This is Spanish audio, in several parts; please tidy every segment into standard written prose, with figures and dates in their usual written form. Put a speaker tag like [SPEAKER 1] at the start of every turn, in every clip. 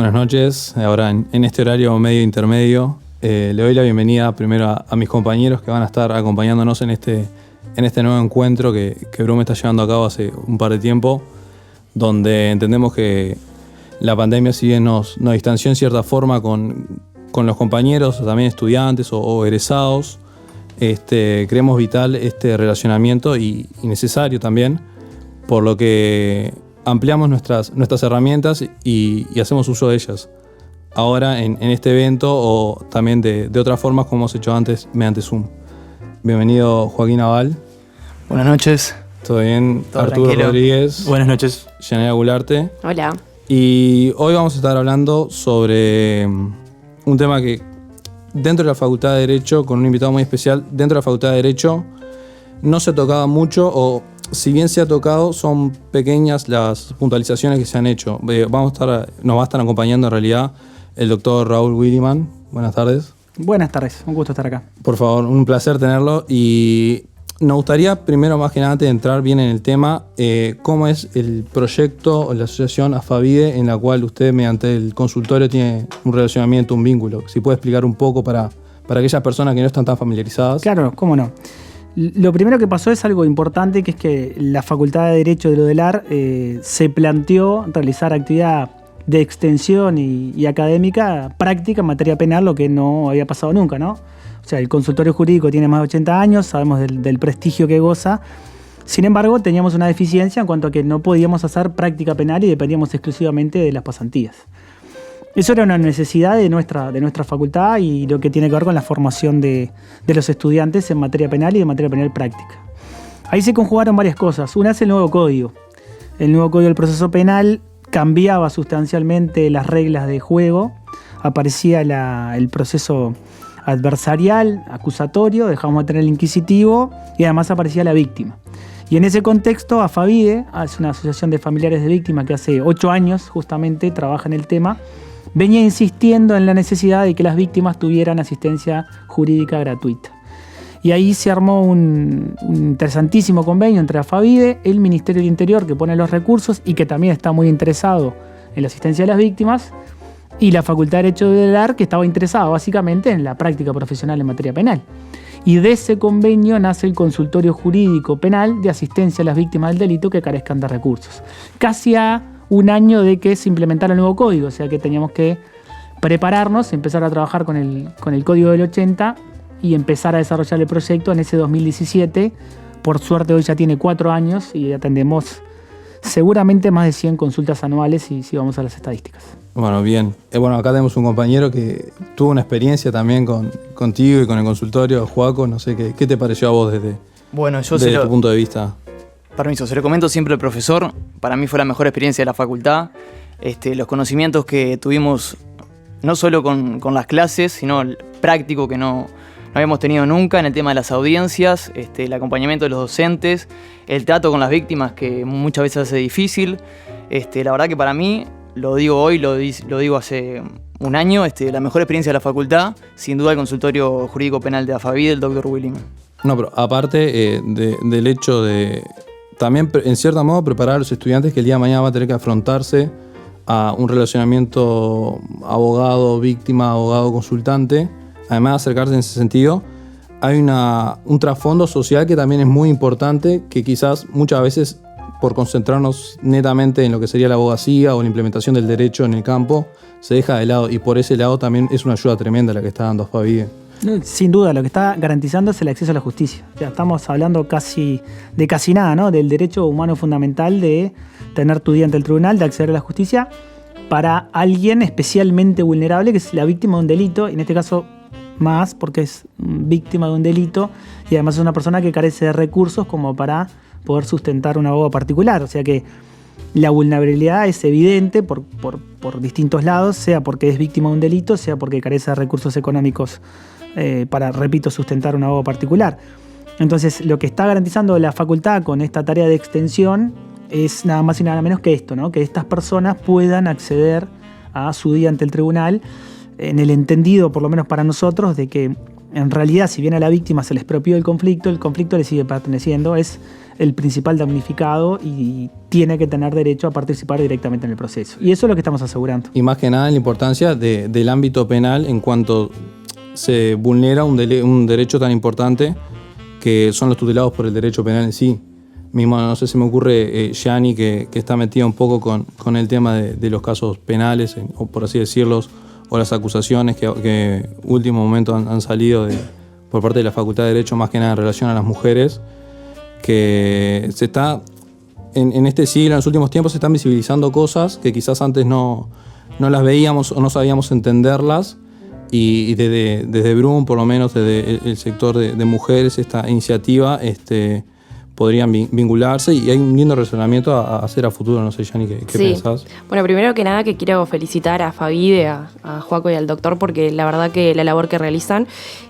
[SPEAKER 1] Buenas noches. Ahora en este horario medio intermedio, le doy la bienvenida primero a mis compañeros que van a estar acompañándonos en este nuevo encuentro que Brume está llevando a cabo hace un par de tiempo, donde entendemos que la pandemia, si bien nos distanció en cierta forma con los compañeros, también estudiantes o egresados, creemos vital este relacionamiento y necesario también, por lo que ampliamos nuestras herramientas y hacemos uso de ellas. Ahora en este evento o también de otras formas como hemos hecho antes mediante Zoom. Bienvenido Joaquín Aval.
[SPEAKER 2] Buenas noches.
[SPEAKER 1] ¿Todo bien?
[SPEAKER 2] Todo
[SPEAKER 1] Arturo
[SPEAKER 2] tranquilo.
[SPEAKER 1] Rodríguez.
[SPEAKER 2] Buenas noches.
[SPEAKER 1] Yanela Gularte.
[SPEAKER 3] Hola.
[SPEAKER 1] Y hoy vamos a estar hablando sobre un tema que dentro de la Facultad de Derecho, con un invitado muy especial, dentro de la Facultad de Derecho no se tocaba mucho, o si bien se ha tocado, son pequeñas las puntualizaciones que se han hecho. Nos va a estar acompañando en realidad el doctor Raúl Williman. Buenas tardes.
[SPEAKER 4] Buenas tardes, un gusto estar acá.
[SPEAKER 1] Por favor, un placer tenerlo. Y nos gustaría, primero, más que nada, antes de entrar bien en el tema, cómo es el proyecto o la asociación AFAVIDE en la cual usted, mediante el consultorio, tiene un relacionamiento, un vínculo. Si puede explicar un poco para aquellas personas que no están tan familiarizadas.
[SPEAKER 4] Claro, cómo no. Lo primero que pasó es algo importante, que es que la Facultad de Derecho de Lodelar se planteó realizar actividad de extensión y académica práctica en materia penal, lo que no había pasado nunca, ¿no? O sea, el consultorio jurídico tiene más de 80 años, sabemos del prestigio que goza. Sin embargo, teníamos una deficiencia en cuanto a que no podíamos hacer práctica penal y dependíamos exclusivamente de las pasantías. Eso era una necesidad de nuestra facultad y lo que tiene que ver con la formación de los estudiantes en materia penal y en materia penal práctica. Ahí se conjugaron varias cosas. Una es el nuevo código. El nuevo código del proceso penal cambiaba sustancialmente las reglas de juego. Aparecía el proceso adversarial, acusatorio, dejamos de tener el inquisitivo y además aparecía la víctima. Y en ese contexto, AFAVIDE, es una asociación de familiares de víctimas que hace 8 años justamente trabaja en el tema, venía insistiendo en la necesidad de que las víctimas tuvieran asistencia jurídica gratuita. Y ahí se armó un interesantísimo convenio entre AFAVIDE, el Ministerio del Interior, que pone los recursos y que también está muy interesado en la asistencia de las víctimas, y la Facultad de Derecho de Lodelar, que estaba interesada básicamente en la práctica profesional en materia penal. Y de ese convenio nace el Consultorio Jurídico Penal de Asistencia a las Víctimas del Delito que carezcan de recursos. Casi a un año de que se implementara el nuevo código, o sea que teníamos que prepararnos, empezar a trabajar con el código del 80 y empezar a desarrollar el proyecto en ese 2017. Por suerte hoy ya tiene 4 años y atendemos seguramente más de 100 consultas anuales si vamos a las estadísticas.
[SPEAKER 1] Bueno, bien. Acá tenemos un compañero que tuvo una experiencia también contigo y con el consultorio, Joaco. No sé, ¿qué te pareció a vos desde tu punto de vista?
[SPEAKER 2] Permiso, se lo comento siempre al profesor. Para mí fue la mejor experiencia de la facultad. Los conocimientos que tuvimos, no solo con las clases, sino el práctico que no habíamos tenido nunca en el tema de las audiencias, el acompañamiento de los docentes, el trato con las víctimas que muchas veces hace difícil. La verdad que para mí, lo digo hoy, lo digo hace un año, la mejor experiencia de la facultad, sin duda el consultorio jurídico penal de AFAVIDE, el Dr. Williman.
[SPEAKER 1] No, pero aparte del hecho de también, en cierto modo, preparar a los estudiantes que el día de mañana van a tener que afrontarse a un relacionamiento abogado-víctima, abogado-consultante. Además de acercarse en ese sentido, hay un trasfondo social que también es muy importante, que quizás muchas veces, por concentrarnos netamente en lo que sería la abogacía o la implementación del derecho en el campo, se deja de lado, y por ese lado también es una ayuda tremenda la que está dando AFAVIDE.
[SPEAKER 4] Sin duda, lo que está garantizando es el acceso a la justicia. Ya estamos hablando casi nada, ¿no? Del derecho humano fundamental de tener tu día ante el tribunal, de acceder a la justicia para alguien especialmente vulnerable, que es la víctima de un delito, y en este caso más porque es víctima de un delito y además es una persona que carece de recursos como para poder sustentar un abogado particular. O sea que la vulnerabilidad es evidente por distintos lados, sea porque es víctima de un delito, sea porque carece de recursos económicos para, repito, sustentar un abogado particular. Entonces, lo que está garantizando la facultad con esta tarea de extensión es nada más y nada menos que esto, ¿no? Que estas personas puedan acceder a su día ante el tribunal en el entendido, por lo menos para nosotros, de que en realidad, si bien a la víctima se le expropió el conflicto le sigue perteneciendo, es el principal damnificado y tiene que tener derecho a participar directamente en el proceso. Y eso es lo que estamos asegurando.
[SPEAKER 1] Y más que nada la importancia del ámbito penal en cuanto se vulnera un derecho tan importante que son los tutelados por el derecho penal en sí. Mismo, no sé, se me ocurre Gianni, que está metida un poco con el tema de los casos penales, o por así decirlos, o las acusaciones que último momento han salido por parte de la Facultad de Derecho, más que nada en relación a las mujeres, que se está, en este siglo, en los últimos tiempos, se están visibilizando cosas que quizás antes no las veíamos o no sabíamos entenderlas, y desde Brum, por lo menos desde el sector de mujeres, esta iniciativa podrían vincularse, y hay un lindo razonamiento a hacer a futuro. No sé, Gianni, ¿qué pensás?
[SPEAKER 3] Bueno, primero que nada que quiero felicitar a Fabide, a Joaco y al doctor, porque la verdad que la labor que realizan,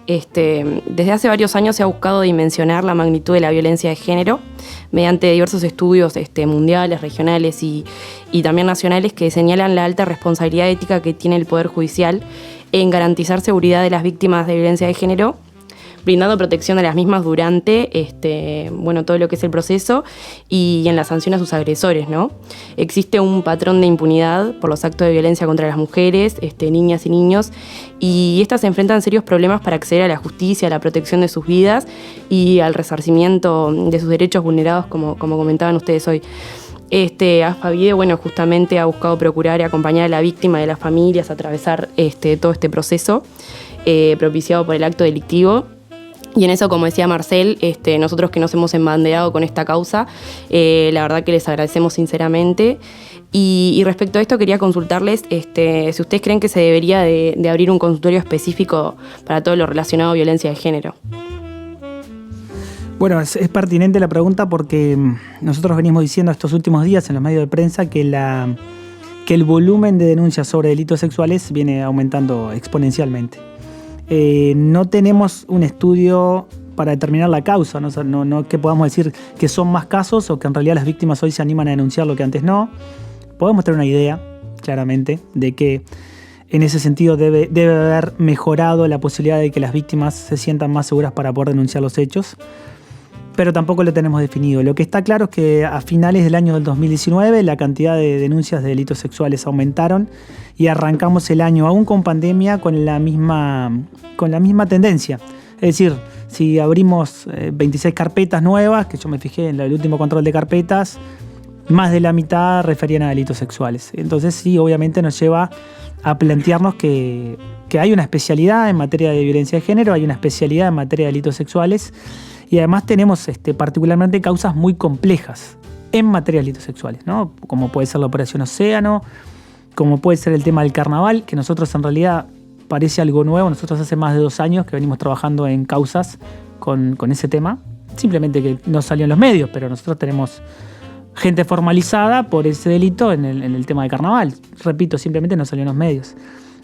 [SPEAKER 3] desde hace varios años se ha buscado dimensionar la magnitud de la violencia de género mediante diversos estudios mundiales, regionales y también nacionales, que señalan la alta responsabilidad ética que tiene el Poder Judicial en garantizar seguridad de las víctimas de violencia de género, brindando protección a las mismas durante todo lo que es el proceso y en la sanción a sus agresores, ¿no? Existe un patrón de impunidad por los actos de violencia contra las mujeres, niñas y niños, y estas se enfrentan a serios problemas para acceder a la justicia, a la protección de sus vidas y al resarcimiento de sus derechos vulnerados, como comentaban ustedes hoy. AFAVIDE, justamente ha buscado procurar y acompañar a la víctima y a las familias a atravesar todo este proceso propiciado por el acto delictivo. Y en eso, como decía Marcel, nosotros que nos hemos embanderado con esta causa, la verdad que les agradecemos sinceramente. Y respecto a esto quería consultarles si ustedes creen que se debería de abrir un consultorio específico para todo lo relacionado a violencia de género.
[SPEAKER 4] Bueno, es pertinente la pregunta porque nosotros venimos diciendo estos últimos días en los medios de prensa que el volumen de denuncias sobre delitos sexuales viene aumentando exponencialmente. No tenemos un estudio para determinar la causa, no que podamos decir que son más casos o que en realidad las víctimas hoy se animan a denunciar lo que antes no. Podemos tener una idea, claramente, de que en ese sentido debe haber mejorado la posibilidad de que las víctimas se sientan más seguras para poder denunciar los hechos, pero tampoco lo tenemos definido. Lo que está claro es que a finales del año del 2019 la cantidad de denuncias de delitos sexuales aumentaron y arrancamos el año, aún con pandemia, con la misma tendencia. Es decir, si abrimos 26 carpetas nuevas, que yo me fijé en el último control de carpetas, más de la mitad referían a delitos sexuales. Entonces sí, obviamente nos lleva a plantearnos que hay una especialidad en materia de violencia de género, hay una especialidad en materia de delitos sexuales, y además tenemos particularmente causas muy complejas en materia de delitos sexuales, ¿no? Como puede ser la Operación Océano, como puede ser el tema del carnaval, que nosotros en realidad parece algo nuevo. Nosotros hace más de 2 años que venimos trabajando en causas con ese tema, simplemente que no salió en los medios, pero nosotros tenemos gente formalizada por ese delito en el tema de carnaval. Repito, simplemente no salió en los medios.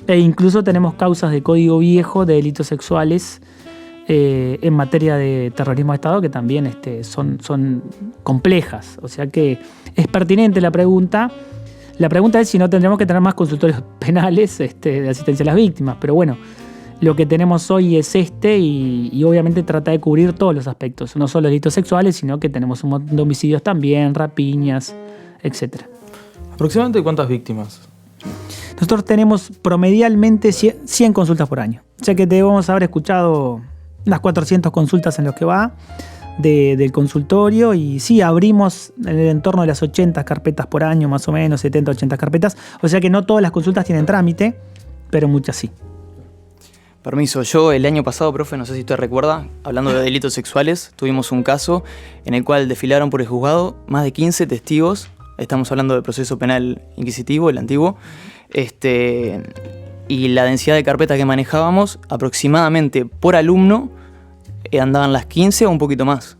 [SPEAKER 4] E incluso tenemos causas de código viejo de delitos sexuales en materia de terrorismo de Estado que también son complejas. O sea que es pertinente la pregunta. La pregunta es si no tendremos que tener más consultorios penales de asistencia a las víctimas. Pero bueno, lo que tenemos hoy es y obviamente trata de cubrir todos los aspectos. No solo delitos sexuales, sino que tenemos un montón de homicidios también, rapiñas, etc.
[SPEAKER 5] ¿Aproximadamente cuántas víctimas?
[SPEAKER 4] Nosotros tenemos promedialmente 100 consultas por año. O sea que debemos haber escuchado unas 400 consultas en lo que va del consultorio, y sí, abrimos en el entorno de las 80 carpetas por año, más o menos, 70, 80 carpetas. O sea que no todas las consultas tienen trámite, pero muchas sí.
[SPEAKER 2] Permiso, yo el año pasado, profe, no sé si usted recuerda, hablando de delitos sexuales, tuvimos un caso en el cual desfilaron por el juzgado más de 15 testigos. Estamos hablando del proceso penal inquisitivo, el antiguo. Y la densidad de carpetas que manejábamos, aproximadamente por alumno, andaban las 15 o un poquito más.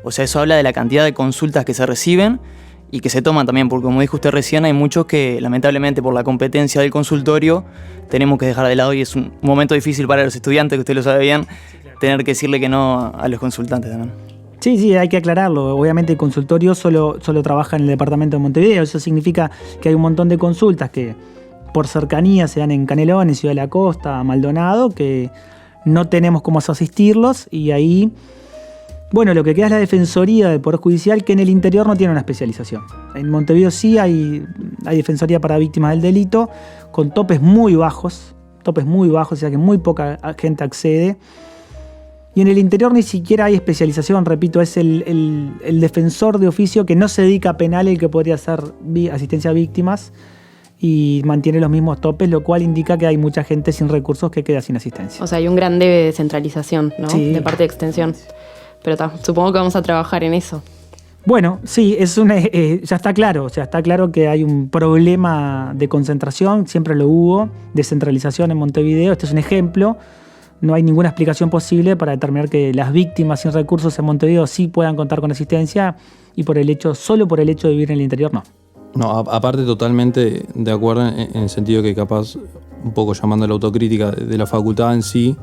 [SPEAKER 2] O sea, eso habla de la cantidad de consultas que se reciben y que se toman también, porque como dijo usted recién, hay muchos que lamentablemente por la competencia del consultorio tenemos que dejar de lado, y es un momento difícil para los estudiantes, que usted lo sabe bien, tener que decirle que no a los consultantes también.
[SPEAKER 4] Sí, hay que aclararlo. Obviamente el consultorio solo trabaja en el departamento de Montevideo. Eso significa que hay un montón de consultas que por cercanía se dan en Canelones, Ciudad de la Costa, Maldonado, que no tenemos cómo asistirlos y ahí, bueno, lo que queda es la Defensoría del Poder Judicial, que en el interior no tiene una especialización. En Montevideo sí hay Defensoría para víctimas del delito, con topes muy bajos, o sea que muy poca gente accede. Y en el interior ni siquiera hay especialización, repito, es el defensor de oficio que no se dedica a penal el que podría hacer asistencia a víctimas y mantiene los mismos topes, lo cual indica que hay mucha gente sin recursos que queda sin asistencia.
[SPEAKER 3] O sea, hay un gran debe de centralización, ¿no?
[SPEAKER 4] Sí.
[SPEAKER 3] De parte de extensión. Pero supongo que vamos a trabajar en eso.
[SPEAKER 4] Bueno, sí, ya está claro. O sea, está claro que hay un problema de concentración, siempre lo hubo, de centralización en Montevideo. Este es un ejemplo. No hay ninguna explicación posible para determinar que las víctimas sin recursos en Montevideo sí puedan contar con asistencia y solo por el hecho de vivir en el interior, no.
[SPEAKER 1] No, aparte totalmente de acuerdo en el sentido que capaz, un poco llamando a la autocrítica de la facultad en sí,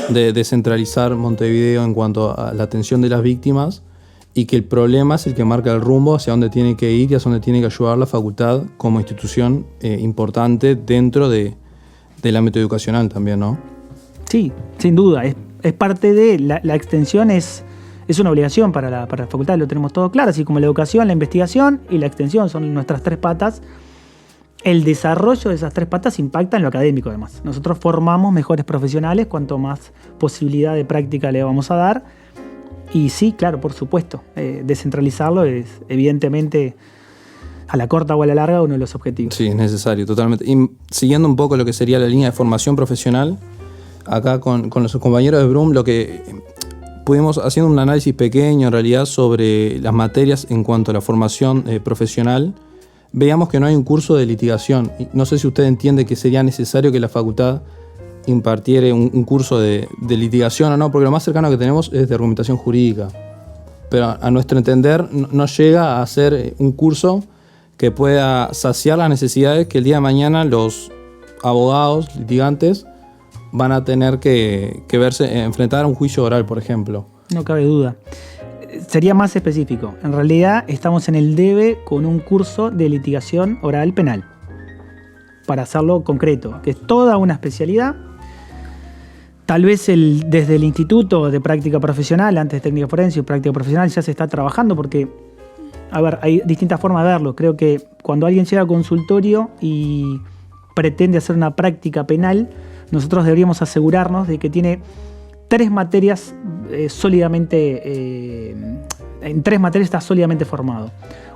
[SPEAKER 1] de descentralizar Montevideo en cuanto a la atención de las víctimas y que el problema es el que marca el rumbo hacia dónde tiene que ir y hacia dónde tiene que ayudar la facultad como institución importante dentro del ámbito educacional también, ¿no?
[SPEAKER 4] Sí, sin duda. Es parte de la extensión, es una obligación para la facultad, lo tenemos todo claro, así como la educación, la investigación y la extensión son nuestras tres patas. El desarrollo de esas tres patas impacta en lo académico además. Nosotros formamos mejores profesionales cuanto más posibilidad de práctica le vamos a dar. Y sí, claro, por supuesto, descentralizarlo es evidentemente a la corta o a la larga uno de los objetivos.
[SPEAKER 1] Sí, es necesario, totalmente. Y siguiendo un poco lo que sería la línea de formación profesional, acá con los compañeros de Brum, lo que pudimos, haciendo un análisis pequeño en realidad sobre las materias en cuanto a la formación profesional, veíamos que no hay un curso de litigación. No sé si usted entiende que sería necesario que la facultad impartiera un curso de litigación o no, porque lo más cercano que tenemos es de argumentación jurídica. Pero a nuestro entender no llega a ser un curso que pueda saciar las necesidades que el día de mañana los abogados, litigantes, van a tener que enfrentar a un juicio oral, por ejemplo.
[SPEAKER 4] No cabe duda. Sería más específico. En realidad estamos en el debe con un curso de litigación oral penal. Para hacerlo concreto, que es toda una especialidad. Tal vez desde el Instituto de Práctica Profesional, antes de Técnica Forense y Práctica Profesional, ya se está trabajando porque, a ver, hay distintas formas de verlo. Creo que cuando alguien llega a consultorio y pretende hacer una práctica penal, nosotros deberíamos asegurarnos de que tiene tres materias sólidamente, en tres materias está sólidamente formado.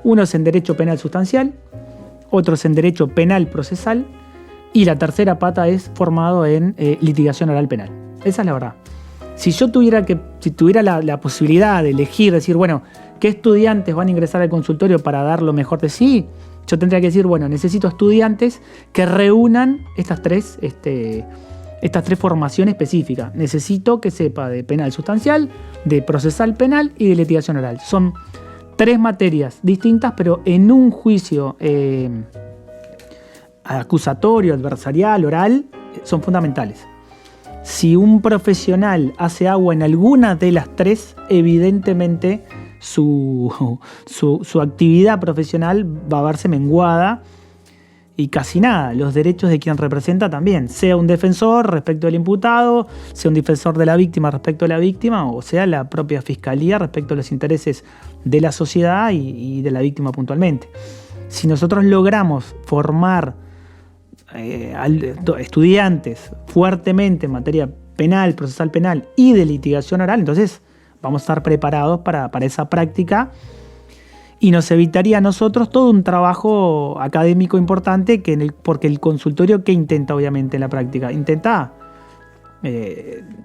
[SPEAKER 4] Uno es en Derecho Penal Sustancial, otro es en Derecho Penal Procesal y la tercera pata es formado en Litigación Oral Penal. Esa es la verdad. Si tuviera la posibilidad de elegir, decir, bueno, ¿qué estudiantes van a ingresar al consultorio para dar lo mejor de sí? Yo tendría que decir, bueno, necesito estudiantes que reúnan estas tres formaciones específicas. Necesito que sepa de penal sustancial, de procesal penal y de litigación oral. Son tres materias distintas, pero en un juicio acusatorio, adversarial, oral, son fundamentales. Si un profesional hace agua en alguna de las tres, evidentemente su actividad profesional va a verse menguada y casi nada. Los derechos de quien representa también, sea un defensor respecto al imputado, sea un defensor de la víctima respecto a la víctima, o sea la propia fiscalía respecto a los intereses de la sociedad y de la víctima puntualmente. Si nosotros logramos formar estudiantes fuertemente en materia penal, procesal penal y de litigación oral, entonces vamos a estar preparados para esa práctica y nos evitaría a nosotros todo un trabajo académico importante porque el consultorio, ¿qué intenta obviamente en la práctica? Intenta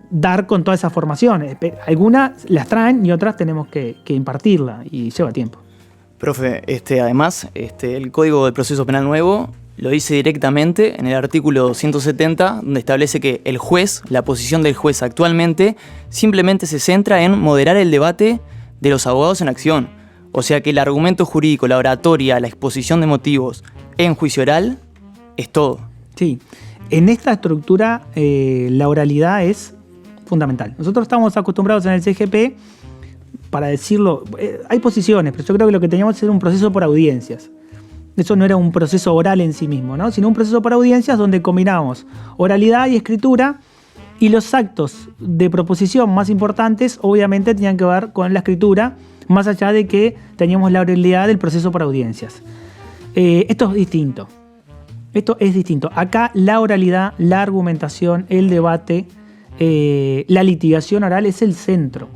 [SPEAKER 4] dar con toda esa formación. Algunas las traen y otras tenemos que impartirla y lleva tiempo.
[SPEAKER 2] Profe, además, el Código de Proceso Penal nuevo lo dice directamente en el artículo 170, donde establece que el juez, la posición del juez actualmente, simplemente se centra en moderar el debate de los abogados en acción. O sea que el argumento jurídico, la oratoria, la exposición de motivos en juicio oral es todo.
[SPEAKER 4] Sí, en esta estructura la oralidad es fundamental. Nosotros estamos acostumbrados en el CGP, para decirlo, hay posiciones, pero yo creo que lo que teníamos era un proceso por audiencias. Eso no era un proceso oral en sí mismo, ¿no? Sino un proceso por audiencias donde combinábamos oralidad y escritura Y los actos de proposición más importantes, obviamente, tenían que ver con la escritura, más allá de que teníamos la oralidad del proceso por audiencias. Esto es distinto. Esto es distinto. Acá la oralidad, la argumentación, el debate, la litigación oral es el centro.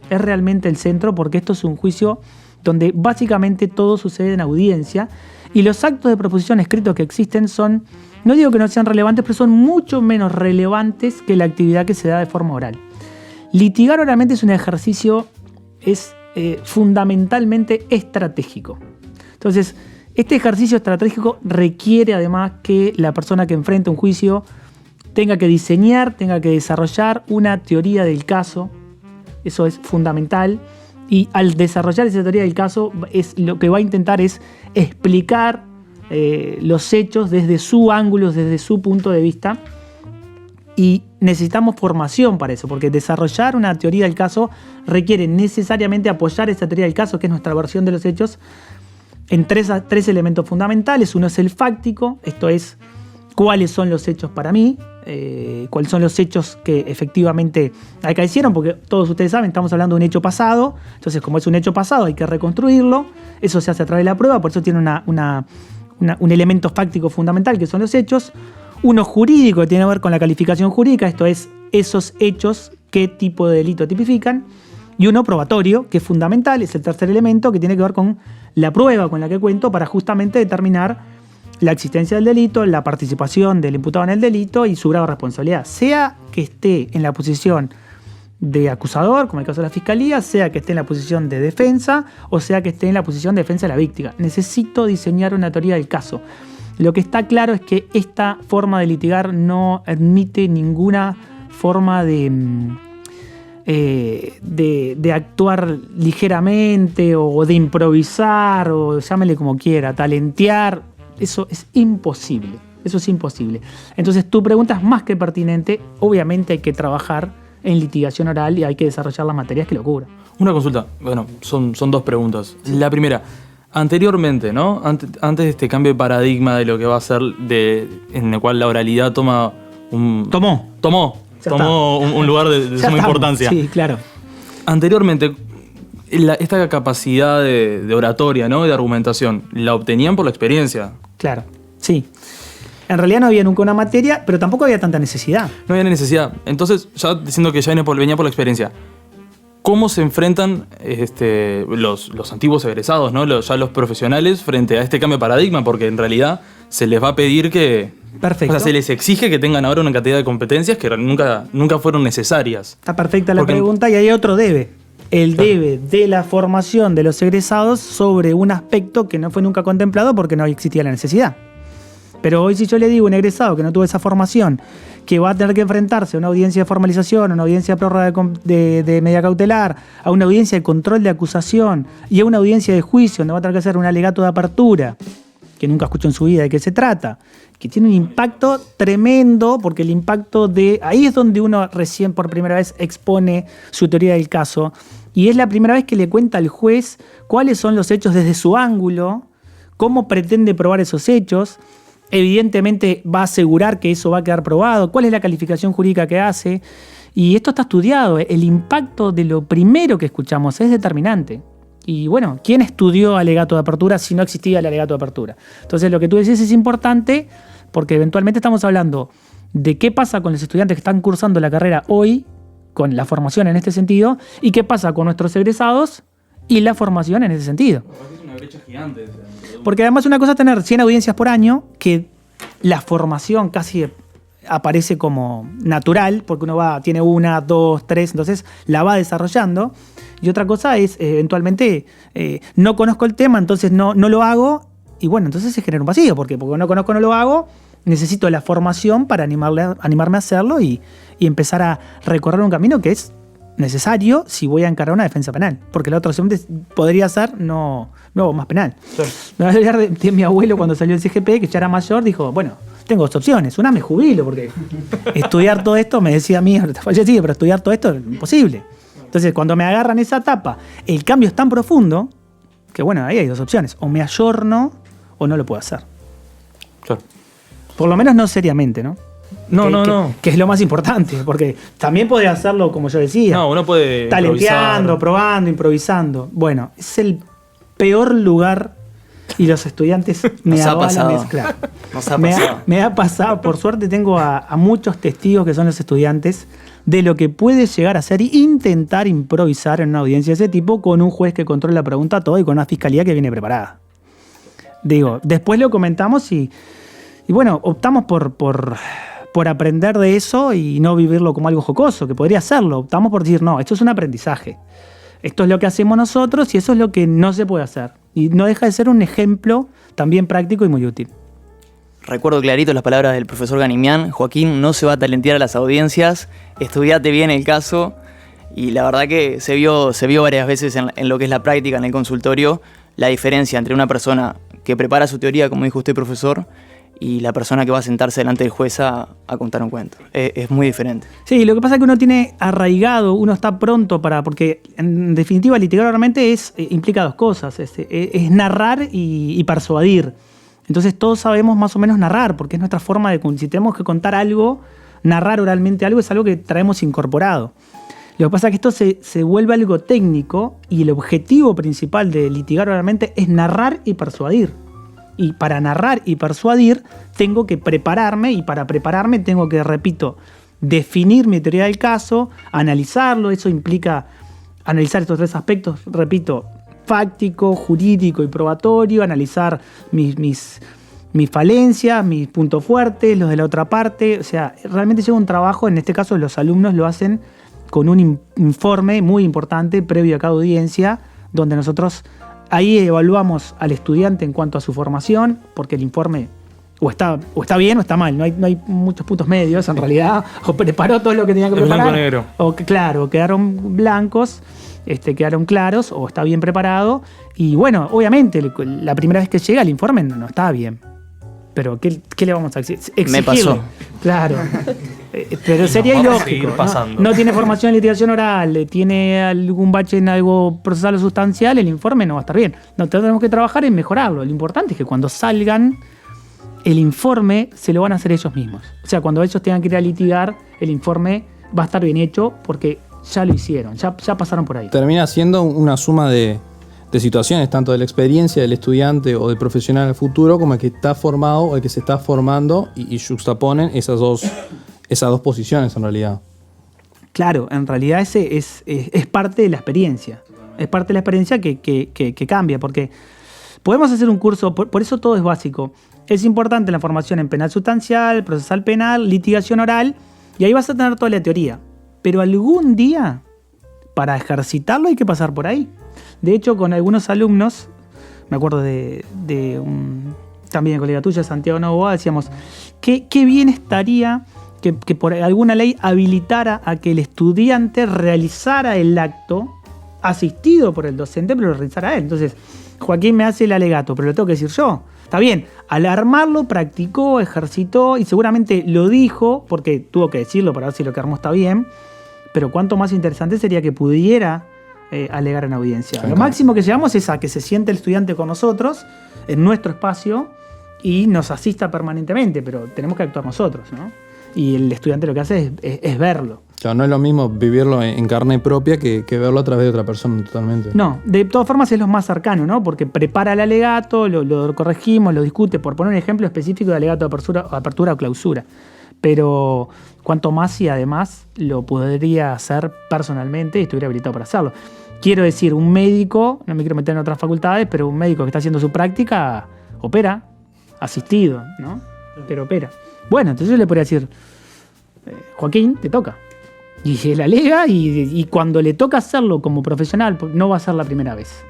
[SPEAKER 4] Es realmente el centro porque esto es un juicio donde básicamente todo sucede en audiencia y los actos de proposición escritos que existen son, no digo que no sean relevantes, pero son mucho menos relevantes que la actividad que se da de forma oral. Litigar oralmente es un ejercicio, es fundamentalmente estratégico. Entonces, este ejercicio estratégico requiere además que la persona que enfrenta un juicio tenga que diseñar, tenga que desarrollar una teoría del caso. Eso es fundamental. Y al desarrollar esa teoría del caso, lo que va a intentar es explicar los hechos desde su ángulo, desde su punto de vista. Y necesitamos formación para eso, porque desarrollar una teoría del caso requiere necesariamente apoyar esa teoría del caso, que es nuestra versión de los hechos, en tres elementos fundamentales. Uno es el fáctico, esto es cuáles son los hechos para mí, cuáles son los hechos que efectivamente acaecieron, porque todos ustedes saben, estamos hablando de un hecho pasado, entonces como es un hecho pasado hay que reconstruirlo, eso se hace a través de la prueba, por eso tiene un elemento fáctico fundamental que son los hechos. Uno jurídico que tiene que ver con la calificación jurídica, esto es esos hechos, qué tipo de delito tipifican. Y uno probatorio, que es fundamental, es el tercer elemento que tiene que ver con la prueba con la que cuento para justamente determinar la existencia del delito, la participación del imputado en el delito y su grado de responsabilidad. Sea que esté en la posición de acusador, como en el caso de la fiscalía, sea que esté en la posición de defensa o sea que esté en la posición de defensa de la víctima. Necesito diseñar una teoría del caso. Lo que está claro es que esta forma de litigar no admite ninguna forma de actuar ligeramente o de improvisar o llámele como quiera, talentear. Eso es imposible. Eso es imposible. Entonces tu pregunta es más que pertinente. Obviamente hay que trabajar en litigación oral y hay que desarrollar las materias que lo cubran.
[SPEAKER 5] Una consulta. Bueno, son dos preguntas. La primera, anteriormente, ¿no? Antes de este cambio de paradigma de lo que va a ser en el cual la oralidad tomó un lugar de suma importancia.
[SPEAKER 4] Sí, claro.
[SPEAKER 5] Anteriormente, esta capacidad de oratoria, ¿no? De argumentación, ¿la obtenían por la experiencia?
[SPEAKER 4] Claro, sí. En realidad no había nunca una materia, pero tampoco había tanta necesidad.
[SPEAKER 5] No había necesidad. Entonces, ya diciendo que ya venía por la experiencia, ¿cómo se enfrentan los antiguos egresados, ¿no? Ya los profesionales frente a este cambio de paradigma? Porque en realidad se les va a pedir que...
[SPEAKER 4] Perfecto.
[SPEAKER 5] O sea, se les exige que tengan ahora una cantidad de competencias que nunca fueron necesarias.
[SPEAKER 4] Está perfecta la pregunta y hay otro debe. El debe de la formación de los egresados sobre un aspecto que no fue nunca contemplado porque no existía la necesidad. Pero hoy si yo le digo a un egresado que no tuvo esa formación, que va a tener que enfrentarse a una audiencia de formalización, a una audiencia de prórroga de medida cautelar, a una audiencia de control de acusación y a una audiencia de juicio donde va a tener que hacer un alegato de apertura, que nunca escuchó en su vida de qué se trata, que tiene un impacto tremendo, porque el impacto ahí es donde uno recién por primera vez expone su teoría del caso, y es la primera vez que le cuenta al juez cuáles son los hechos desde su ángulo, cómo pretende probar esos hechos. Evidentemente va a asegurar que eso va a quedar probado, cuál es la calificación jurídica que hace, y esto está estudiado. El impacto de lo primero que escuchamos es determinante. Y bueno, ¿quién estudió alegato de apertura si no existía el alegato de apertura? Entonces lo que tú decís es importante porque eventualmente estamos hablando de qué pasa con los estudiantes que están cursando la carrera hoy, con la formación en este sentido, y qué pasa con nuestros egresados y la formación en ese sentido.
[SPEAKER 5] Es una brecha gigante.
[SPEAKER 4] Porque además una cosa es tener 100 audiencias por año, que la formación casi aparece como natural, porque uno tiene 1, 2, 3, entonces la va desarrollando. Y otra cosa es, eventualmente, no conozco el tema, entonces no lo hago, y bueno, entonces se genera un vacío, porque no conozco, no lo hago, necesito la formación para animarme a hacerlo y empezar a recorrer un camino que es necesario si voy a encarar una defensa penal, porque la otra opción podría ser no más penal. Claro. Me voy a olvidar de mi abuelo cuando salió el CGP, que ya era mayor, dijo, bueno, tengo 2 opciones, una me jubilo, porque estudiar todo esto, me decía a mí, fallecido, pero estudiar todo esto es imposible. Entonces, cuando me agarran esa etapa, el cambio es tan profundo que, bueno, ahí hay 2 opciones, o me ayorno o no lo puedo hacer.
[SPEAKER 5] Claro.
[SPEAKER 4] Por lo menos no seriamente, ¿no?
[SPEAKER 5] No.
[SPEAKER 4] Que es lo más importante, porque también podés hacerlo, como yo decía.
[SPEAKER 5] No, uno puede
[SPEAKER 4] talenteando,
[SPEAKER 5] improvisar.
[SPEAKER 4] probando, improvisando. Bueno, es el peor lugar y los estudiantes me
[SPEAKER 2] Nos ha
[SPEAKER 4] avalan
[SPEAKER 2] pasado.
[SPEAKER 4] eso, claro.
[SPEAKER 2] Nos ha pasado.
[SPEAKER 4] Me ha pasado, por suerte tengo a muchos testigos que son los estudiantes de lo que puede llegar a ser intentar improvisar en una audiencia de ese tipo con un juez que controla la pregunta todo y con una fiscalía que viene preparada. Digo, después lo comentamos y bueno, optamos por aprender de eso y no vivirlo como algo jocoso, que podría serlo. Optamos por decir, no, esto es un aprendizaje. Esto es lo que hacemos nosotros y eso es lo que no se puede hacer. Y no deja de ser un ejemplo también práctico y muy útil.
[SPEAKER 2] Recuerdo clarito las palabras del profesor Ganimián: Joaquín, no se va a talentear a las audiencias, estudiate bien el caso. Y la verdad que se vio varias veces en lo que es la práctica, en el consultorio, la diferencia entre una persona que prepara su teoría, como dijo usted, profesor, y la persona que va a sentarse delante del juez a contar un cuento. Es muy diferente.
[SPEAKER 4] Sí, lo que pasa es que uno tiene arraigado, uno está pronto porque en definitiva litigar oralmente implica dos cosas, es narrar y persuadir. Entonces todos sabemos más o menos narrar, porque es nuestra forma de, si tenemos que contar algo, narrar oralmente algo es algo que traemos incorporado. Lo que pasa es que esto se vuelve algo técnico y el objetivo principal de litigar oralmente es narrar y persuadir. Y para narrar y persuadir tengo que prepararme, y para prepararme tengo que, repito, definir mi teoría del caso, analizarlo. Eso implica analizar estos tres aspectos, repito, fáctico, jurídico y probatorio, analizar mis falencias, mis puntos fuertes, los de la otra parte. O sea, realmente lleva un trabajo, en este caso los alumnos lo hacen con un informe muy importante previo a cada audiencia, donde nosotros ahí evaluamos al estudiante en cuanto a su formación, porque el informe o está bien o está mal, no hay muchos puntos medios en realidad, o preparó todo lo que tenía que preparar,
[SPEAKER 5] blanco negro.
[SPEAKER 4] o claro, quedaron blancos, quedaron claros, o está bien preparado. Y bueno, obviamente la primera vez que llega el informe no está bien, pero ¿qué le vamos a exigir?
[SPEAKER 2] Me pasó.
[SPEAKER 4] Claro. Pero sería
[SPEAKER 5] vamos a
[SPEAKER 4] ilógico.
[SPEAKER 5] seguir pasando.
[SPEAKER 4] No tiene formación en litigación oral, tiene algún bache en algo procesal o sustancial, el informe no va a estar bien. No, tenemos que trabajar en mejorarlo. Lo importante es que cuando salgan, el informe se lo van a hacer ellos mismos. O sea, cuando ellos tengan que ir a litigar, el informe va a estar bien hecho porque ya lo hicieron, ya pasaron por ahí.
[SPEAKER 1] Termina siendo una suma de situaciones, tanto de la experiencia del estudiante o del profesional del futuro, como el que está formado o el que se está formando, y juxtaponen esas dos posiciones en realidad.
[SPEAKER 4] Claro, en realidad es parte de la experiencia. Es parte de la experiencia que cambia, porque podemos hacer un curso, por eso todo es básico. Es importante la formación en penal sustancial, procesal penal, litigación oral, y ahí vas a tener toda la teoría. Pero algún día, para ejercitarlo, hay que pasar por ahí. De hecho, con algunos alumnos, me acuerdo de un también colega tuya, Santiago Novoa, decíamos, qué bien estaría que por alguna ley habilitara a que el estudiante realizara el acto asistido por el docente, pero lo realizara él. Entonces, Joaquín me hace el alegato, pero lo tengo que decir yo. Está bien, al armarlo, practicó, ejercitó y seguramente lo dijo, porque tuvo que decirlo para ver si lo que armó está bien, pero cuánto más interesante sería que pudiera alegar en audiencia. Lo máximo que llegamos es a que se siente el estudiante con nosotros, en nuestro espacio, y nos asista permanentemente, pero tenemos que actuar nosotros, ¿no? Y el estudiante lo que hace es verlo.
[SPEAKER 1] Claro, no es lo mismo vivirlo en carne propia que verlo a través de otra persona totalmente.
[SPEAKER 4] No, de todas formas es lo más cercano, ¿no? Porque prepara el alegato, lo corregimos, lo discute, por poner un ejemplo específico de alegato de apertura o clausura. Pero cuanto más si además lo podría hacer personalmente y estuviera habilitado para hacerlo. Quiero decir, un médico, no me quiero meter en otras facultades, pero un médico que está haciendo su práctica opera, asistido, ¿no? Pero opera. Bueno, entonces yo le podría decir, Joaquín, te toca. Y él alega y cuando le toca hacerlo como profesional, no va a ser la primera vez,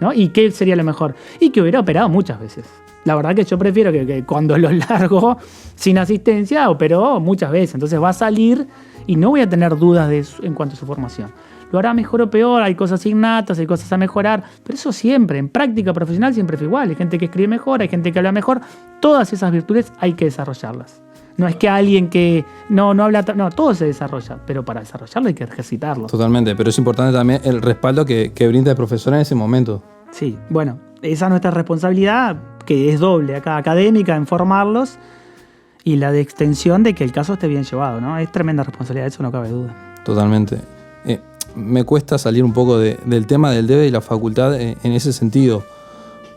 [SPEAKER 4] ¿no? ¿Y qué sería lo mejor? Y que hubiera operado muchas veces. La verdad que yo prefiero que cuando lo largo sin asistencia, operó muchas veces. Entonces va a salir y no voy a tener dudas en cuanto a su formación. Lo hará mejor o peor, hay cosas innatas, hay cosas a mejorar, pero eso siempre, en práctica profesional siempre fue igual. Hay gente que escribe mejor, hay gente que habla mejor. Todas esas virtudes hay que desarrollarlas. No es que alguien que no habla, no, todo se desarrolla, pero para desarrollarlo hay que ejercitarlo.
[SPEAKER 1] Totalmente, pero es importante también el respaldo que brinda el profesor en ese momento.
[SPEAKER 4] Sí, bueno, esa es nuestra responsabilidad, que es doble acá, académica, en formarlos, y la de extensión de que el caso esté bien llevado, ¿no? Es tremenda responsabilidad, eso no cabe duda.
[SPEAKER 1] Totalmente. Me cuesta salir un poco del tema del debe y la facultad en ese sentido,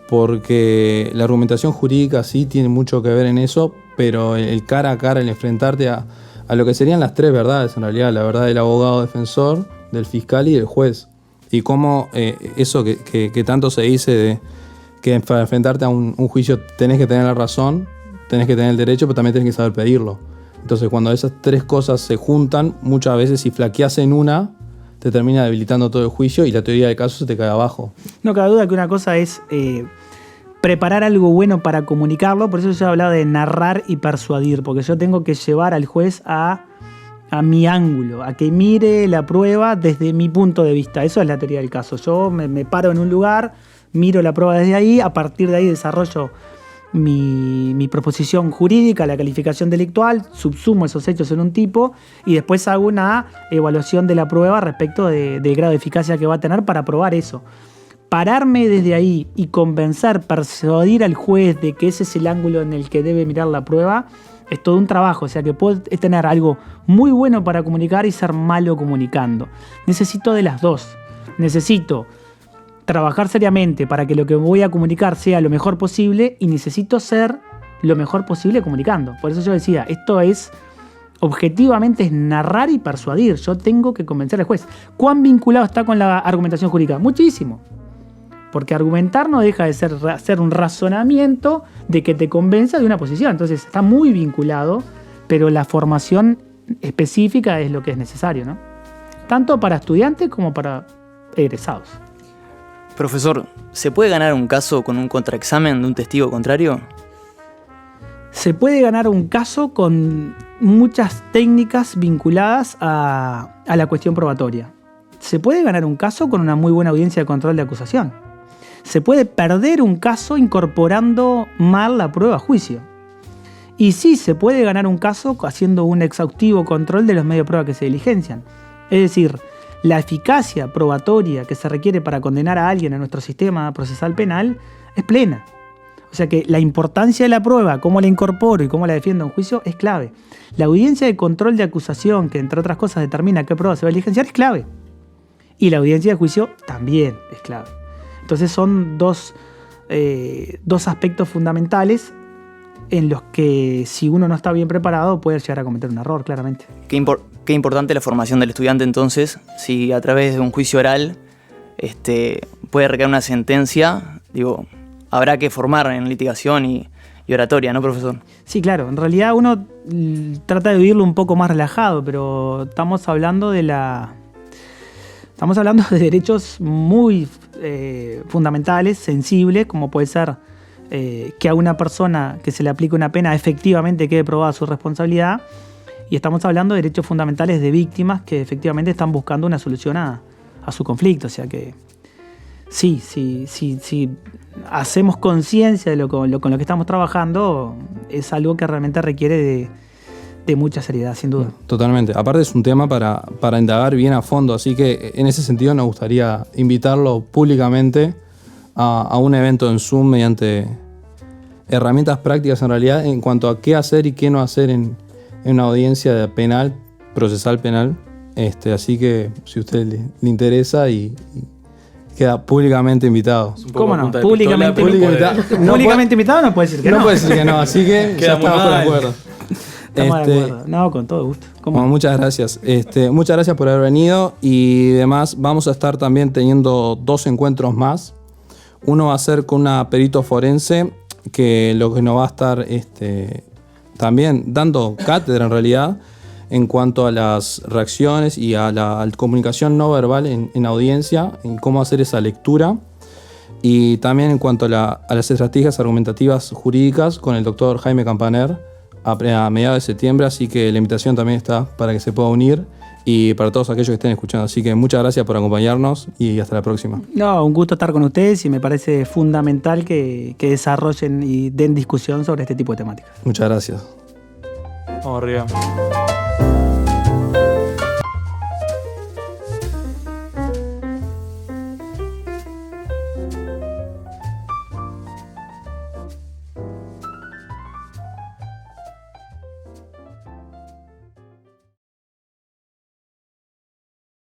[SPEAKER 1] porque la argumentación jurídica sí tiene mucho que ver en eso, pero el cara a cara, el enfrentarte a lo que serían las tres verdades en realidad, la verdad del abogado defensor, del fiscal y del juez. Y cómo eso que tanto se dice de que para enfrentarte a un juicio tenés que tener la razón, tenés que tener el derecho, pero también tenés que saber pedirlo. Entonces cuando esas tres cosas se juntan, muchas veces si flaqueás en una, te termina debilitando todo el juicio y la teoría del caso se te cae abajo.
[SPEAKER 4] No cabe duda que una cosa es preparar algo bueno para comunicarlo, por eso yo hablaba de narrar y persuadir, porque yo tengo que llevar al juez a mi ángulo, a que mire la prueba desde mi punto de vista. Eso es la teoría del caso. Yo me paro en un lugar, miro la prueba desde ahí, a partir de ahí desarrollo mi proposición jurídica, la calificación delictual, subsumo esos hechos en un tipo y después hago una evaluación de la prueba respecto del grado de eficacia que va a tener para probar eso. Pararme desde ahí y convencer, persuadir al juez de que ese es el ángulo en el que debe mirar la prueba, es todo un trabajo. O sea que puedo tener algo muy bueno para comunicar y ser malo comunicando. Necesito de las dos. Necesito trabajar seriamente para que lo que voy a comunicar sea lo mejor posible y necesito ser lo mejor posible comunicando. Por eso yo decía, esto es, objetivamente es narrar y persuadir. Yo tengo que convencer al juez. ¿Cuán vinculado está con la argumentación jurídica? Muchísimo. Porque argumentar no deja de ser un razonamiento de que te convenza de una posición. Entonces está muy vinculado, pero la formación específica es lo que es necesario, ¿no? Tanto para estudiantes como para egresados.
[SPEAKER 2] Profesor, ¿se puede ganar un caso con un contraexamen de un testigo contrario?
[SPEAKER 4] Se puede ganar un caso con muchas técnicas vinculadas a la cuestión probatoria. Se puede ganar un caso con una muy buena audiencia de control de acusación. Se puede perder un caso incorporando mal la prueba a juicio. Y sí se puede ganar un caso haciendo un exhaustivo control de los medios de prueba que se diligencian. Es decir, la eficacia probatoria que se requiere para condenar a alguien en nuestro sistema procesal penal es plena. O sea que la importancia de la prueba, cómo la incorporo y cómo la defiendo en juicio, es clave. La audiencia de control de acusación, que entre otras cosas determina qué prueba se va a diligenciar, es clave. Y la audiencia de juicio también es clave. Entonces son dos aspectos fundamentales en los que si uno no está bien preparado puede llegar a cometer un error, claramente.
[SPEAKER 2] Qué importante la formación del estudiante entonces, si a través de un juicio oral puede recaer una sentencia, habrá que formar en litigación y oratoria, ¿no, profesor?
[SPEAKER 4] Sí, claro, en realidad uno trata de vivirlo un poco más relajado, pero estamos hablando de derechos muy fundamentales, sensibles, como puede ser que a una persona que se le aplique una pena efectivamente quede probada su responsabilidad. Y estamos hablando de derechos fundamentales de víctimas que efectivamente están buscando una solución a su conflicto. O sea que sí, hacemos conciencia de con lo que estamos trabajando, es algo que realmente requiere de mucha seriedad, sin duda.
[SPEAKER 1] Totalmente. Aparte es un tema para indagar bien a fondo, así que en ese sentido nos gustaría invitarlo públicamente a un evento en Zoom mediante herramientas prácticas en realidad en cuanto a qué hacer y qué no hacer en una audiencia penal, procesal penal. Así que si a usted le interesa y queda públicamente invitado.
[SPEAKER 4] ¿Cómo no? Públicamente invitado no puede decir que no.
[SPEAKER 1] No puede decir que no, así que ya estamos de acuerdo.
[SPEAKER 4] Estamos de acuerdo. No, con todo gusto.
[SPEAKER 1] Bueno, muchas gracias. Muchas gracias por haber venido y demás. Vamos a estar también teniendo 2 encuentros más. Uno va a ser con una perito forense que lo que nos va a estar también dando cátedra en realidad en cuanto a las reacciones y a la comunicación no verbal en audiencia, en cómo hacer esa lectura, y también en cuanto a las estrategias argumentativas jurídicas con el doctor Jaime Campaner a mediados de septiembre, así que la invitación también está para que se pueda unir y para todos aquellos que estén escuchando. Así que muchas gracias por acompañarnos y hasta la próxima.
[SPEAKER 4] No, un gusto estar con ustedes y me parece fundamental que desarrollen y den discusión sobre este tipo de temáticas.
[SPEAKER 1] Muchas gracias.
[SPEAKER 5] Vamos arriba.